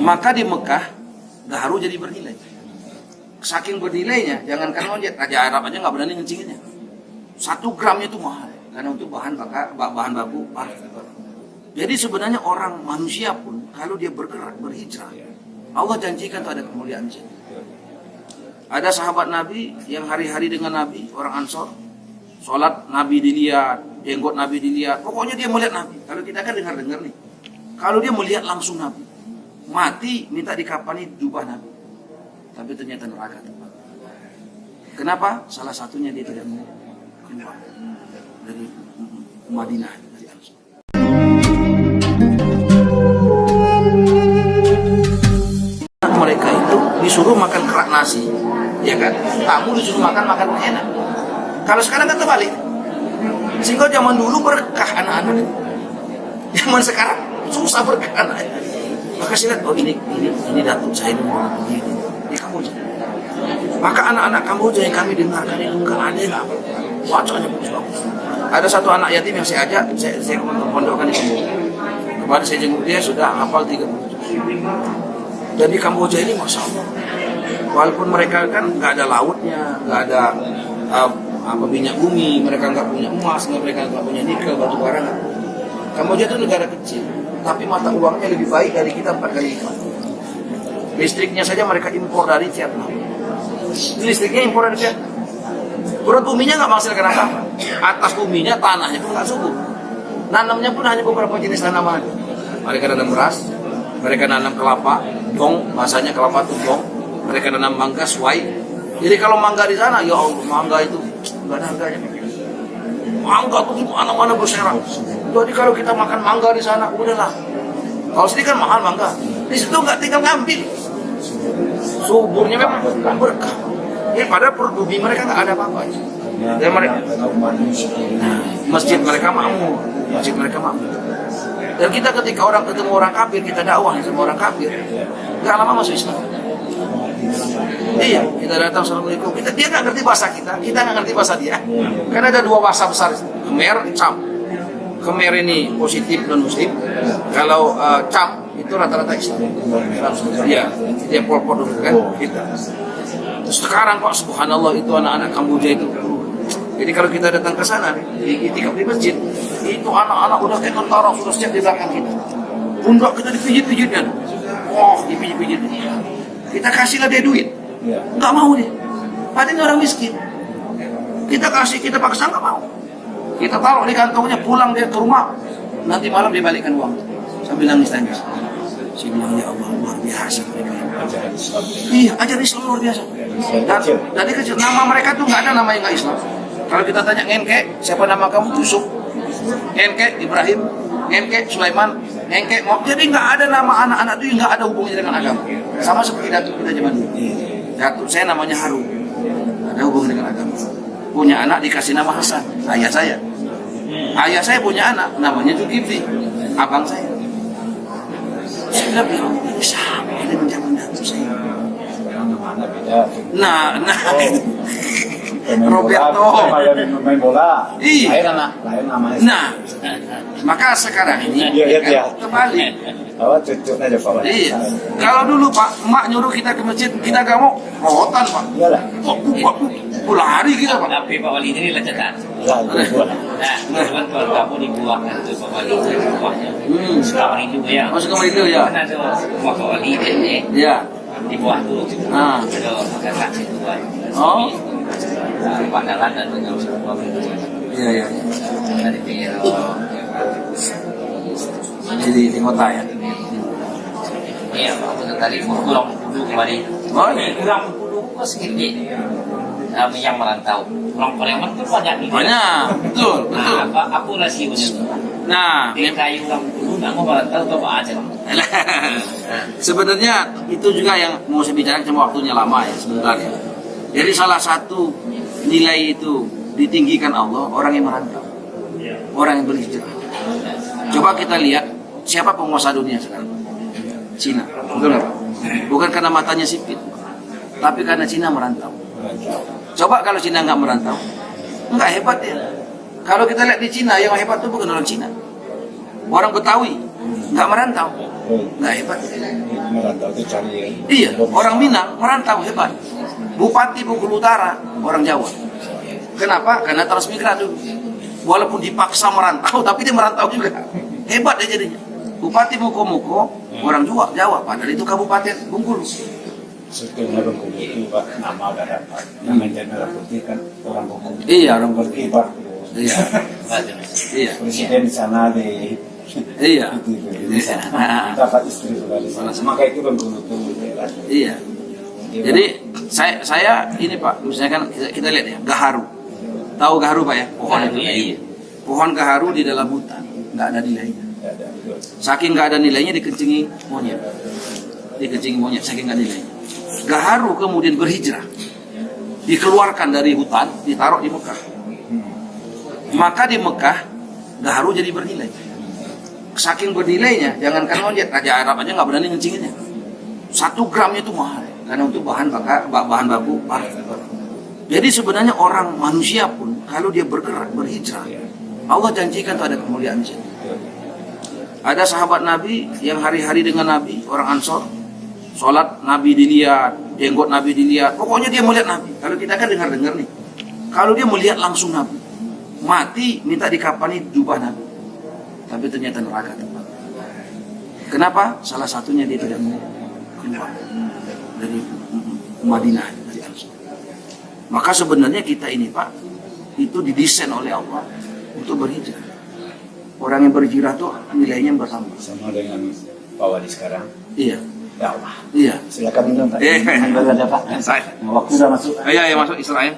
Maka di Mekah gaharu jadi bernilai. Saking bernilainya, jangankan monyet, Raja Arab aja nggak berani ngencinginnya. 1 gramnya itu mahal, karena untuk bahan baku parah. Jadi sebenarnya orang manusia pun kalau dia bergerak berhijrah, Allah janjikan tuh ada kemuliaan di situ. Ada sahabat Nabi yang hari-hari dengan Nabi, orang Ansor, sholat Nabi dilihat, jenggot Nabi dilihat, pokoknya dia melihat Nabi. Kalau kita kan dengar-dengar nih, kalau dia melihat langsung Nabi, mati minta dikafani jubah Nabi, tapi ternyata neraka tempat. Kenapa? Salah satunya dia tidak mau keluar dari Madinah, dari Ansor. Mereka itu disuruh makan kerak nasi, ya kan? Tamu disuruh makan enak. Kalau sekarang kan terbalik. Sehingga zaman dulu berkah anak-anak itu. Zaman sekarang susah berkah anak-anak. Maka saya lihat, oh ini datuk saya ini mau begini. Ini Kamboja. Maka anak-anak Kamboja yang kami dengarkan itu nggak ada yang apa. Wajahnya bagus-bagus. Ada satu anak yatim yang saya ajak, saya pondokkan di Kamboja. Kemarin saya jenguk dia sudah hafal 30 juz. Dan di Kamboja ini Masya Allah, walaupun mereka kan nggak ada lautnya, nggak ada minyak bumi, mereka nggak punya emas, mereka nggak punya nikel, batu bara. Kamboja itu negara kecil, tapi mata uangnya lebih baik dari kita 4 kali lipat. Listriknya saja mereka impor dari Vietnam. Listriknya impor dari Vietnam. Perut buminya nggak menghasilkan apa-apa. Atas buminya tanahnya pun nggak subur. Nanamnya pun hanya beberapa jenis tanaman. Mereka nanam beras, mereka nanam kelapa, dong, bahasanya kelapa itu dong. Mereka nanam mangga, suai. Jadi kalau mangga di sana, ya Allah, mangga itu nggak ada harganya. Mangga itu di mana-mana berserak. Jadi kalau kita makan mangga di sana, udahlah. Kalau sini kan mahal mangga. Di situ nggak tinggal ngambil. Suburnya memang berkah. Ya pada perut bumi mereka nggak ada apa-apa. Dan mereka, masjid mereka makmur, Dan kita ketika orang ketemu orang kafir, kita dakwah sama orang kafir, nggak lama masuk Islam. Iya, kita datang assalamualaikum. Dia nggak ngerti bahasa kita nggak ngerti bahasa dia. Karena ada 2 bahasa besar, Khmer, Cham. Khmer ini positif non muslim. Kalau Cham itu rata-rata Islam. Iya, dia Pol-Pot dulu kan. Kita. Terus sekarang kok subhanallah itu anak-anak Kamboja itu. Jadi kalau kita datang ke sana di itikaf di masjid, itu anak-anak udah kayak tentara sudah siap di belakang kita. Pundak kita dipijit-pijitnya. Oh, dipijit-pijit. Kita kasihlah dia duit. Nggak mau dia. Padahal orang miskin. Kita kasih, kita paksa nggak mau. Kita taruh di kantongnya, pulang dia ke rumah. Nanti malam dia balikkan uang. Sambil nangis-nangis. Saya bilang, ya Allah, luar biasa mereka. Iya, ajaran Islam luar biasa. Dan dari kecil, nama mereka tuh nggak ada nama yang nggak Islam. Kalau kita tanya Ngenke, siapa nama kamu? Yusuf. Ngenke, Ibrahim. Ngenke, Sulaiman. Ngenke, jadi nggak ada nama anak-anak itu yang nggak ada hubungannya dengan agama. Sama seperti datuk kita zaman dulu. Datuk saya namanya Harun. Ada hubungan dengan agama. Punya anak dikasih nama Hasan, ayah saya. Ayah saya punya anak, namanya Zulkifli, abang saya. Saya bilang, ini sama dengan zaman datuk saya. Nah, Roberto. Main bola. Iya. Lain namanya. Nah, maka sekarang ini kembali. Cucuknya aja Pak. Iya. Kalau dulu Pak, emak nyuruh kita ke masjid, kita gak mau, rotan Pak. Iyalah. Lari kita Pak. Tapi Pak Wali ini lecatan. Lah, Nah, kalau kamu dibuahkan tuh Pak Wali itu buahnya. Sekarang itu ya. Masuk ke itu ya. Kan ada buah Pak Wali ini. Iya. Dibuah dulu. Ah. Ada makan nasi dua. Oh. Pandalan dan dengan semua. Iya. Dari pinggir. Jadi di kota ya. Iya, Pak. Tadi kurang dulu kemarin. Oh, iya. Kurang dulu kok sedikit. Yang merantau. Pulang Palembang itu banyak nih. Banyak, betul. Nah, aku rasionya. Nah, Di kayu orang dulu nggak mau merantau atau apa aja. sebenarnya itu juga yang mau saya bicarakan, cuma waktunya lama ya, sebentar ya. Jadi salah satu nilai itu ditinggikan Allah orang yang merantau, orang yang berhijrah. Coba kita lihat siapa penguasa dunia sekarang? Cina, betul nggak? Bukan karena matanya sipit, tapi karena Cina merantau. Coba kalau Cina nggak merantau, nggak hebat ya. Kalau kita lihat di Cina, yang hebat itu bukan orang Cina, orang Betawi. nggak merantau, Oh, nggak hebat. merantau itu cari. Iya, orang Minang merantau hebat. Bupati Bengkulu Utara orang Jawa. Kenapa? Karena transmigran dulu. Walaupun dipaksa merantau, tapi dia merantau juga. Hebat dia jadinya. Bupati Muko-Muko orang Jawa, padahal itu Kabupaten Bengkulu. Sebetulnya Bengkulu itu Pak, nama udah dapat. Namanya Merah Putih kan orang Bengkulu. Iya, orang Bengkulu. Berkibar. Iya, iya, Presiden di sana di iya. di sana. Dapat istri juga di sana. Maka itu Bengkulu itu. Iya. Jadi saya ini Pak, misalnya kan kita lihat ya, gaharu. Tahu gaharu Pak ya? Pohon itu. Iya. Pohon gaharu di dalam hutan, nggak ada nilainya. Saking nggak ada nilainya dikencingi monyet. Dikencingi monyet, saking nggak nilainya. Gaharu kemudian berhijrah. Dikeluarkan dari hutan, ditaruh di Mekah. Maka di Mekah, gaharu jadi bernilai. Saking bernilainya, jangankan monyet, Raja Arab aja nggak berani ngencinginnya. 1 gramnya itu mahal, karena untuk bahan baku parfum. Jadi sebenarnya orang manusia pun, kalau dia bergerak, berhijrah, Allah janjikan tuh ada kemuliaan di situ. Ada sahabat Nabi yang hari-hari dengan Nabi, orang Ansor, sholat Nabi dilihat, jenggot Nabi dilihat, pokoknya dia melihat Nabi. Kalau kita kan dengar-dengar nih, kalau dia melihat langsung Nabi, mati minta dikafani jubah Nabi, tapi ternyata neraka tempat. Kenapa? Salah satunya dia tidak mau keluar dari Madinah, dari Ansor. Maka sebenarnya kita ini Pak, itu didesain oleh Allah untuk berhijrah. Orang yang berhijrah tuh nilainya bertambah. Sama dengan Pak Wali sekarang. Iya. Ya Allah. Iya. Silakan minum Pak. Iya. Ambil aja Pak. Saya. Waktu sudah masuk. Iya, masuk Israel.